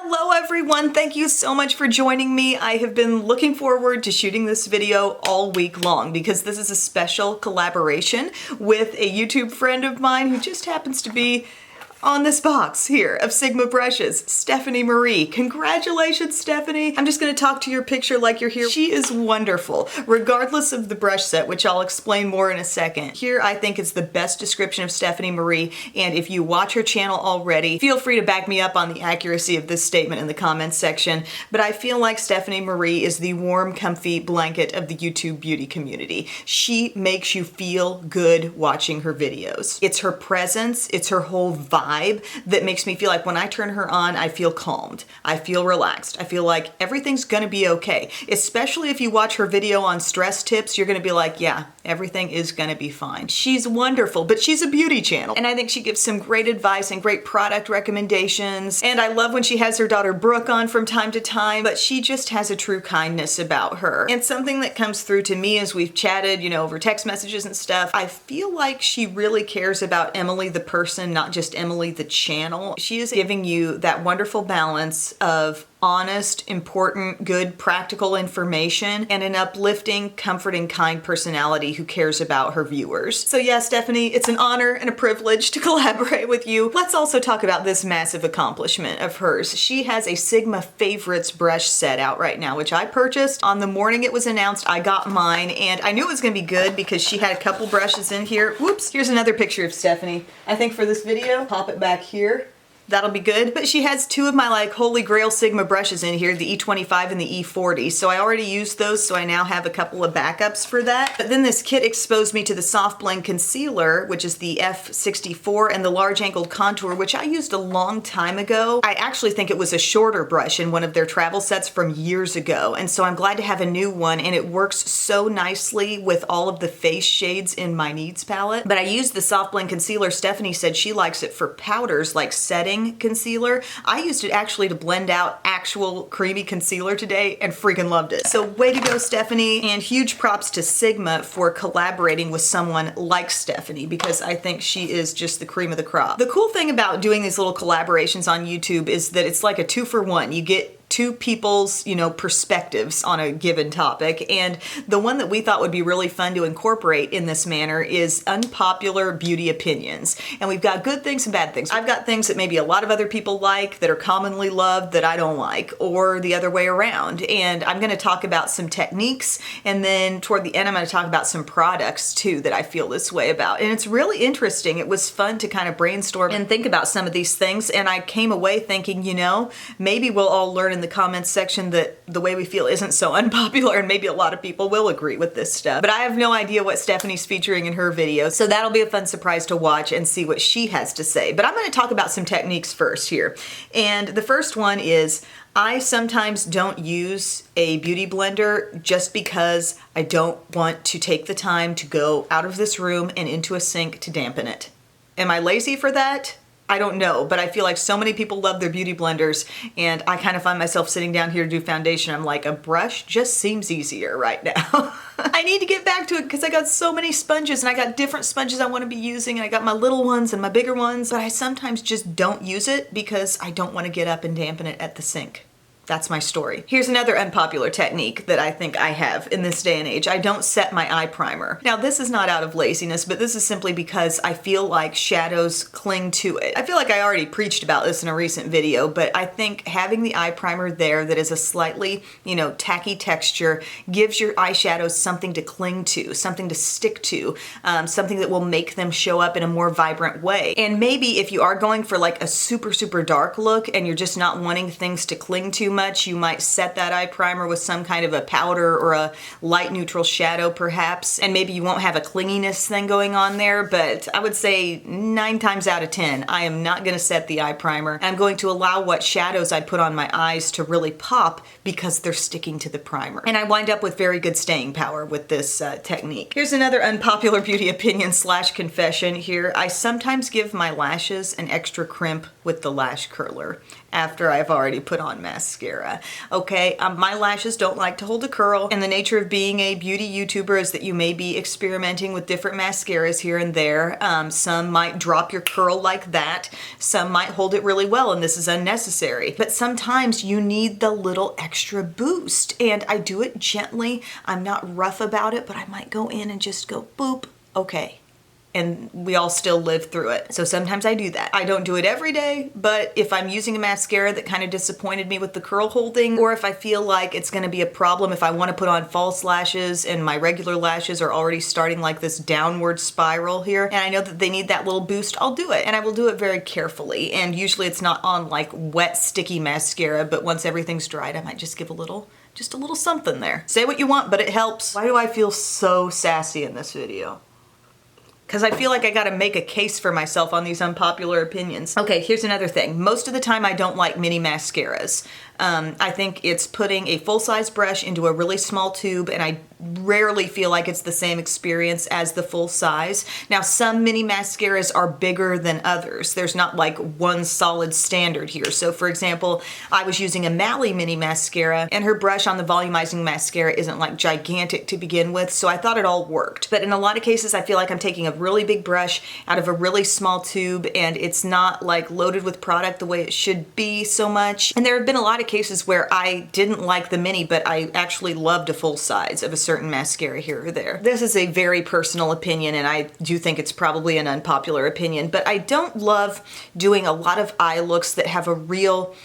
Hello everyone, thank you so much for joining me. I have been looking forward to shooting this video all week long because this is a special collaboration with a YouTube friend of mine who just happens to be on this box here of Sigma brushes, Stephanie Marie. Congratulations, Stephanie. I'm just gonna talk to your picture like you're here. She is wonderful, regardless of the brush set, which I'll explain more in a second. Here, I think is the best description of Stephanie Marie, and if you watch her channel already, feel free to back me up on the accuracy of this statement in the comments section, but I feel like Stephanie Marie is the warm, comfy blanket of the YouTube beauty community. She makes you feel good watching her videos. It's her presence, it's her whole vibe that makes me feel like when I turn her on, I feel calmed. I feel relaxed. I feel like everything's gonna be okay. Especially if you watch her video on stress tips, you're gonna be like, yeah, everything is gonna be fine. She's wonderful, but she's a beauty channel. And I think she gives some great advice and great product recommendations. And I love when she has her daughter Brooke on from time to time, but she just has a true kindness about her. And something that comes through to me as we've chatted, you know, over text messages and stuff, I feel like she really cares about Emily the person, not just Emily the channel. She is giving you that wonderful balance of honest, important, good, practical information and an uplifting, comforting, kind personality who cares about her viewers. So yeah, Stephanie, it's an honor and a privilege to collaborate with you. Let's also talk about this massive accomplishment of hers. She has a Sigma Favorites brush set out right now, which I purchased on the morning it was announced. I got mine and I knew it was gonna be good because she had a couple brushes in here. Whoops, here's another picture of Stephanie. I think for this video, pop it back here. That'll be good. But she has two of my like holy grail Sigma brushes in here, the E25 and the E40. So I already used those, so I now have a couple of backups for that. But then this kit exposed me to the Soft Blend Concealer, which is the F64, and the Large Angled Contour, which I used a long time ago. I actually think it was a shorter brush in one of their travel sets from years ago. And so I'm glad to have a new one, and it works so nicely with all of the face shades in my needs palette. But I used the Soft Blend Concealer. Stephanie said she likes it for powders, like setting concealer. I used it actually to blend out actual creamy concealer today and freaking loved it. So way to go, Stephanie, and huge props to Sigma for collaborating with someone like Stephanie because I think she is just the cream of the crop. The cool thing about doing these little collaborations on YouTube is that it's like a 2-for-1. You get two people's, you know, perspectives on a given topic. And the one that we thought would be really fun to incorporate in this manner is unpopular beauty opinions. And we've got good things and bad things. I've got things that maybe a lot of other people like that are commonly loved that I don't like, or the other way around. And I'm gonna talk about some techniques, and then toward the end I'm gonna talk about some products too that I feel this way about. And it's really interesting. It was fun to kind of brainstorm and think about some of these things, and I came away thinking, you know, maybe we'll all learn in the comments section that the way we feel isn't so unpopular, and maybe a lot of people will agree with this stuff. But I have no idea what Stephanie's featuring in her video, so that'll be a fun surprise to watch and see what she has to say. But I'm going to talk about some techniques first here. And the first one is I sometimes don't use a beauty blender just because I don't want to take the time to go out of this room and into a sink to dampen it. Am I lazy for that? I don't know, but I feel like so many people love their beauty blenders, and I kind of find myself sitting down here to do foundation. I'm like, a brush just seems easier right now. I need to get back to it because I got so many sponges, and I got different sponges I want to be using, and I got my little ones and my bigger ones, but I sometimes just don't use it because I don't want to get up and dampen it at the sink. That's my story. Here's another unpopular technique that I think I have in this day and age. I don't set my eye primer. Now, this is not out of laziness, but this is simply because I feel like shadows cling to it. I feel like I already preached about this in a recent video, but I think having the eye primer there that is a slightly, you know, tacky texture gives your eyeshadows something to cling to, something to stick to, something that will make them show up in a more vibrant way. And maybe if you are going for like a super, super dark look and you're just not wanting things to cling to much, you might set that eye primer with some kind of a powder or a light neutral shadow perhaps, and maybe you won't have a clinginess thing going on there, but I would say 9 times out of 10, I am not gonna set the eye primer. I'm going to allow what shadows I put on my eyes to really pop because they're sticking to the primer. And I wind up with very good staying power with this technique. Here's another unpopular beauty opinion / confession here. I sometimes give my lashes an extra crimp with the lash curler after I've already put on mascara. Okay, my lashes don't like to hold a curl, and the nature of being a beauty YouTuber is that you may be experimenting with different mascaras here and there. Some might drop your curl like that, some might hold it really well, and this is unnecessary. But sometimes you need the little extra boost, and I do it gently. I'm not rough about it, but I might go in and just go boop, okay. And we all still live through it. So sometimes I do that. I don't do it every day, but if I'm using a mascara that kind of disappointed me with the curl holding, or if I feel like it's gonna be a problem if I wanna put on false lashes and my regular lashes are already starting like this downward spiral here, and I know that they need that little boost, I'll do it. And I will do it very carefully. And usually it's not on like wet, sticky mascara, but once everything's dried, I might just give just a little something there. Say what you want, but it helps. Why do I feel so sassy in this video? Because I feel like I gotta make a case for myself on these unpopular opinions. Okay, here's another thing. Most of the time I don't like mini mascaras. I think it's putting a full-size brush into a really small tube, and I rarely feel like it's the same experience as the full size. Now, some mini mascaras are bigger than others. There's not like one solid standard here. So for example, I was using a Mally mini mascara, and her brush on the volumizing mascara isn't like gigantic to begin with, so I thought it all worked. But in a lot of cases, I feel like I'm taking a really big brush out of a really small tube, and it's not like loaded with product the way it should be so much. And there have been a lot of cases where I didn't like the mini, but I actually loved a full size of a certain mascara here or there. This is a very personal opinion, and I do think it's probably an unpopular opinion, but I don't love doing a lot of eye looks that have a real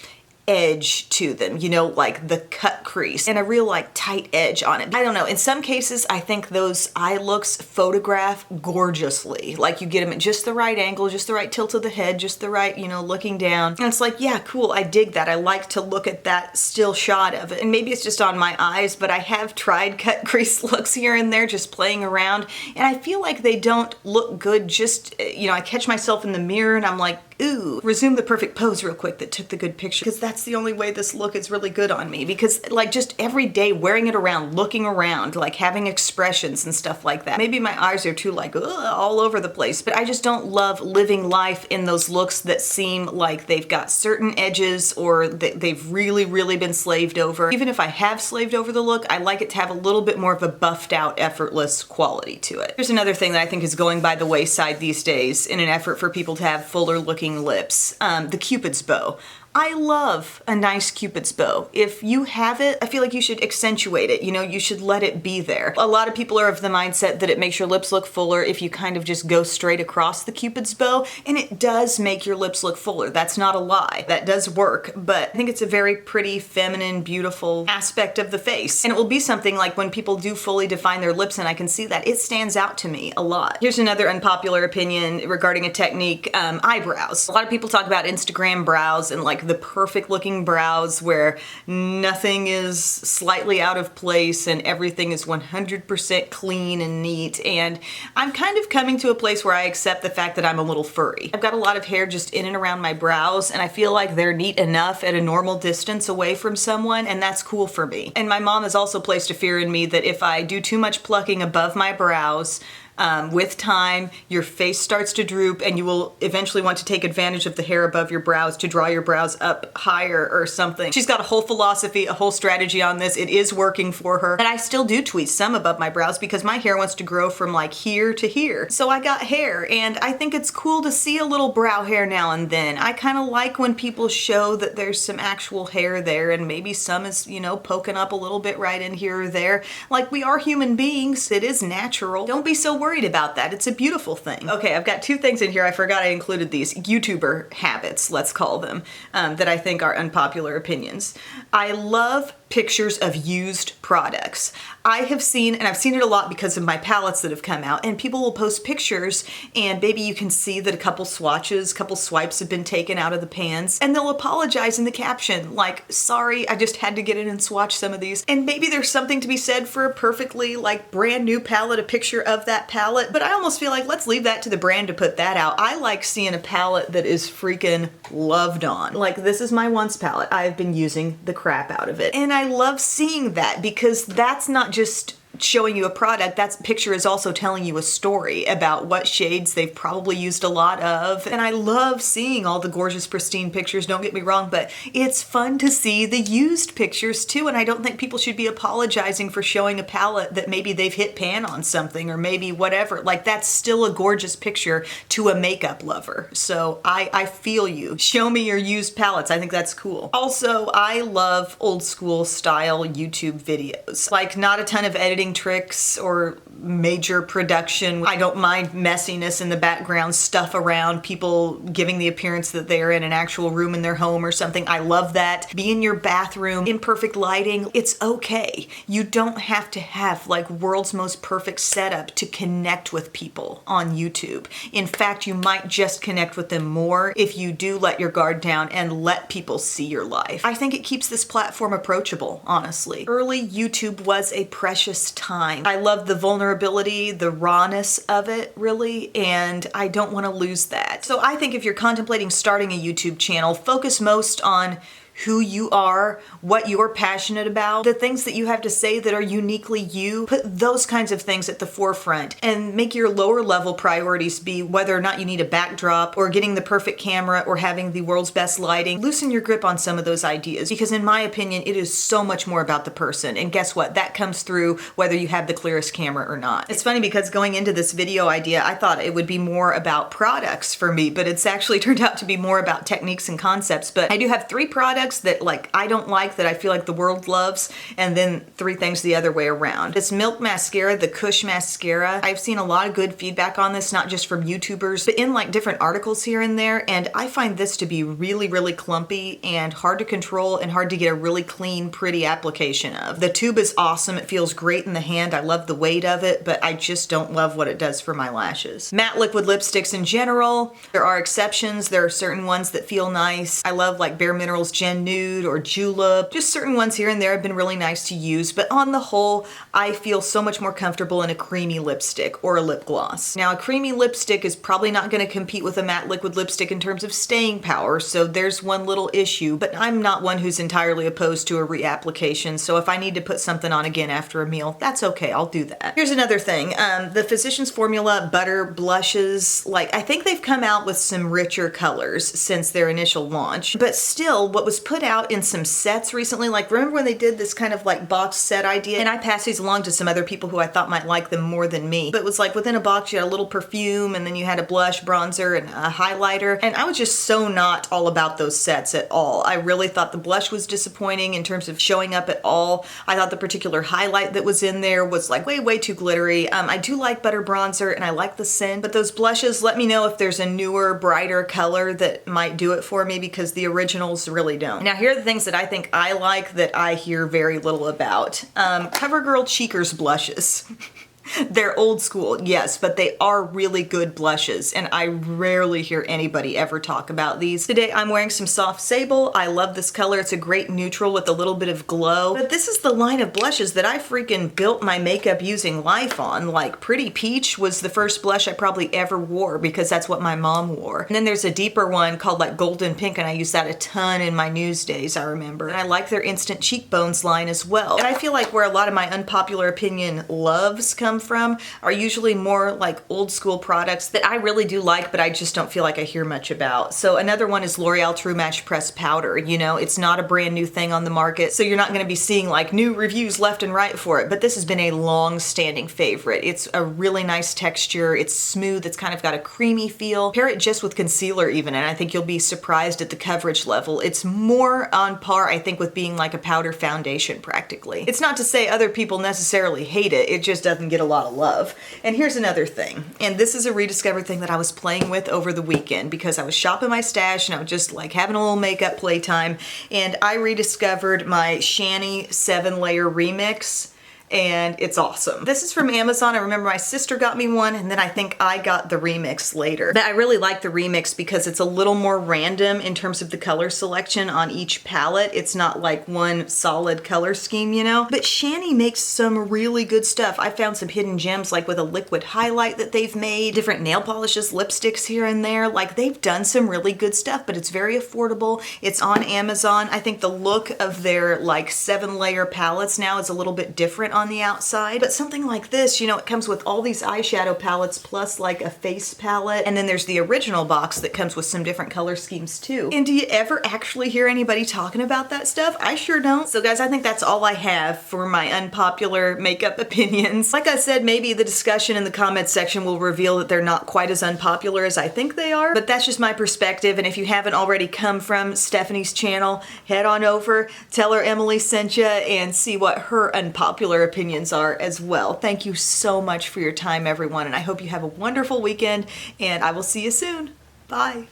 edge to them, you know, like the cut crease and a real like tight edge on it. I don't know, in some cases I think those eye looks photograph gorgeously. Like you get them at just the right angle, just the right tilt of the head, just the right, you know, looking down. And it's like, yeah, cool, I dig that. I like to look at that still shot of it. And maybe it's just on my eyes, but I have tried cut crease looks here and there just playing around, and I feel like they don't look good. Just, you know, I catch myself in the mirror and I'm like, ooh, resume the perfect pose real quick that took the good picture, because that's the only way this look is really good on me. Because like just every day wearing it around, looking around, like having expressions and stuff like that. Maybe my eyes are too like, ugh, all over the place, but I just don't love living life in those looks that seem like they've got certain edges or that they've really, really been slaved over. Even if I have slaved over the look, I like it to have a little bit more of a buffed out, effortless quality to it. Here's another thing that I think is going by the wayside these days in an effort for people to have fuller looking lips, the Cupid's bow. I love a nice Cupid's bow. If you have it, I feel like you should accentuate it. You know, you should let it be there. A lot of people are of the mindset that it makes your lips look fuller if you kind of just go straight across the Cupid's bow, and it does make your lips look fuller. That's not a lie. That does work, but I think it's a very pretty, feminine, beautiful aspect of the face. And it will be something like when people do fully define their lips, and I can see that, it stands out to me a lot. Here's another unpopular opinion regarding a technique, eyebrows. A lot of people talk about Instagram brows and like the perfect looking brows where nothing is slightly out of place and everything is 100% clean and neat. And I'm kind of coming to a place where I accept the fact that I'm a little furry. I've got a lot of hair just in and around my brows, and I feel like they're neat enough at a normal distance away from someone, and that's cool for me. And my mom has also placed a fear in me that if I do too much plucking above my brows, with time, your face starts to droop and you will eventually want to take advantage of the hair above your brows to draw your brows up higher or something. She's got a whole philosophy, a whole strategy on this. It is working for her. And I still do tweeze some above my brows because my hair wants to grow from like here to here. So I got hair, and I think it's cool to see a little brow hair now and then. I kind of like when people show that there's some actual hair there, and maybe some is, you know, poking up a little bit right in here or there. Like, we are human beings. It is natural. Don't be so worried about that. It's a beautiful thing. Okay, I've got two things in here. I forgot I included these. YouTuber habits, let's call them, that I think are unpopular opinions. I love pictures of used products. I have seen, and I've seen it a lot because of my palettes that have come out, and people will post pictures and maybe you can see that a couple swatches, couple swipes have been taken out of the pans, and they'll apologize in the caption, like, sorry, I just had to get in and swatch some of these. And maybe there's something to be said for a perfectly like brand new palette, a picture of that palette, but I almost feel like let's leave that to the brand to put that out. I like seeing a palette that is freaking loved on. Like, this is my Once palette. I've been using the crap out of it. And I love seeing that because that's not just showing you a product, that picture is also telling you a story about what shades they've probably used a lot of. And I love seeing all the gorgeous, pristine pictures, don't get me wrong, but it's fun to see the used pictures too. And I don't think people should be apologizing for showing a palette that maybe they've hit pan on something or maybe whatever. Like, that's still a gorgeous picture to a makeup lover. So I feel you. Show me your used palettes. I think that's cool. Also, I love old school style YouTube videos. Like, not a ton of editing tricks or major production. I don't mind messiness in the background, stuff around, people giving the appearance that they're in an actual room in their home or something. I love that. Be in your bathroom, imperfect lighting. It's okay. You don't have to have like world's most perfect setup to connect with people on YouTube. In fact, you might just connect with them more if you do let your guard down and let people see your life. I think it keeps this platform approachable, honestly. Early YouTube was a precious time. I love the vulnerability, the rawness of it, really, and I don't want to lose that. So I think if you're contemplating starting a YouTube channel, focus most on who you are, what you're passionate about, the things that you have to say that are uniquely you. Put those kinds of things at the forefront and make your lower level priorities be whether or not you need a backdrop or getting the perfect camera or having the world's best lighting. Loosen your grip on some of those ideas, because in my opinion, it is so much more about the person. And guess what? That comes through whether you have the clearest camera or not. It's funny because going into this video idea, I thought it would be more about products for me, but it's actually turned out to be more about techniques and concepts. But I do have 3 products that like I don't like that I feel like the world loves, and then 3 things the other way around. This Milk Mascara, the Kush Mascara, I've seen a lot of good feedback on this, not just from YouTubers, but in like different articles here and there, and I find this to be really, really clumpy and hard to control and hard to get a really clean, pretty application of. The tube is awesome. It feels great in the hand. I love the weight of it, but I just don't love what it does for my lashes. Matte liquid lipsticks in general, there are exceptions. There are certain ones that feel nice. I love like Bare Minerals Gen Nude or Julep. Just certain ones here and there have been really nice to use, but on the whole, I feel so much more comfortable in a creamy lipstick or a lip gloss. Now, a creamy lipstick is probably not going to compete with a matte liquid lipstick in terms of staying power, so there's one little issue, but I'm not one who's entirely opposed to a reapplication, so if I need to put something on again after a meal, that's okay, I'll do that. Here's another thing, the Physicians Formula Butter Blushes, like I think they've come out with some richer colors since their initial launch, but still, what was put out in some sets recently, like remember when they did this kind of like box set idea, and I passed these along to some other people who I thought might like them more than me, but it was like within a box you had a little perfume and then you had a blush, bronzer, and a highlighter, and I was just so not all about those sets at all. I really thought the blush was disappointing in terms of showing up at all. I thought the particular highlight that was in there was like way too glittery. I do like butter bronzer and I like the scent, but those blushes, let me know if there's a newer, brighter color that might do it for me, because the originals really don't. Now here are the things that I think I like that I hear very little about. CoverGirl Cheekers blushes. They're old school, yes, but they are really good blushes, and I rarely hear anybody ever talk about these. Today I'm wearing some Soft Sable. I love this color. It's a great neutral with a little bit of glow. But this is the line of blushes that I freaking built my makeup using life on. Like Pretty Peach was the first blush I probably ever wore because that's what my mom wore. And then there's a deeper one called like Golden Pink, and I used that a ton in my news days, I remember. And I like their Instant Cheekbones line as well. And I feel like where a lot of my unpopular opinion loves come from are usually more like old school products that I really do like, but I just don't feel like I hear much about. So another one is L'Oreal True Match Pressed Powder. You know, it's not a brand new thing on the market, so you're not gonna be seeing like new reviews left and right for it, but this has been a long-standing favorite. It's a really nice texture, it's smooth, it's kind of got a creamy feel. Pair it just with concealer even, and I think you'll be surprised at the coverage level. It's more on par, I think, with being like a powder foundation practically. It's not to say other people necessarily hate it, it just doesn't get a lot of love. And here's another thing, and this is a rediscovered thing that I was playing with over the weekend because I was shopping my stash and I was just like having a little makeup playtime, and I rediscovered my Shani 7-layer remix. And it's awesome. This is from Amazon. I remember my sister got me one, and then I think I got the remix later. But I really like the remix because it's a little more random in terms of the color selection on each palette. It's not like one solid color scheme, you know? But Shani makes some really good stuff. I found some hidden gems like with a liquid highlight that they've made, different nail polishes, lipsticks here and there. Like they've done some really good stuff, but it's very affordable. It's on Amazon. I think the look of their like 7-layer palettes now is a little bit different on on the outside. But something like this, you know, it comes with all these eyeshadow palettes plus like a face palette. And then there's the original box that comes with some different color schemes too. And do you ever actually hear anybody talking about that stuff? I sure don't. So guys, I think that's all I have for my unpopular makeup opinions. Like I said, maybe the discussion in the comments section will reveal that they're not quite as unpopular as I think they are, but that's just my perspective. And if you haven't already come from Stephanie's channel, head on over, tell her Emily sent you, and see what her unpopular opinions are as well. Thank you so much for your time, everyone, and I hope you have a wonderful weekend, and I will see you soon. Bye.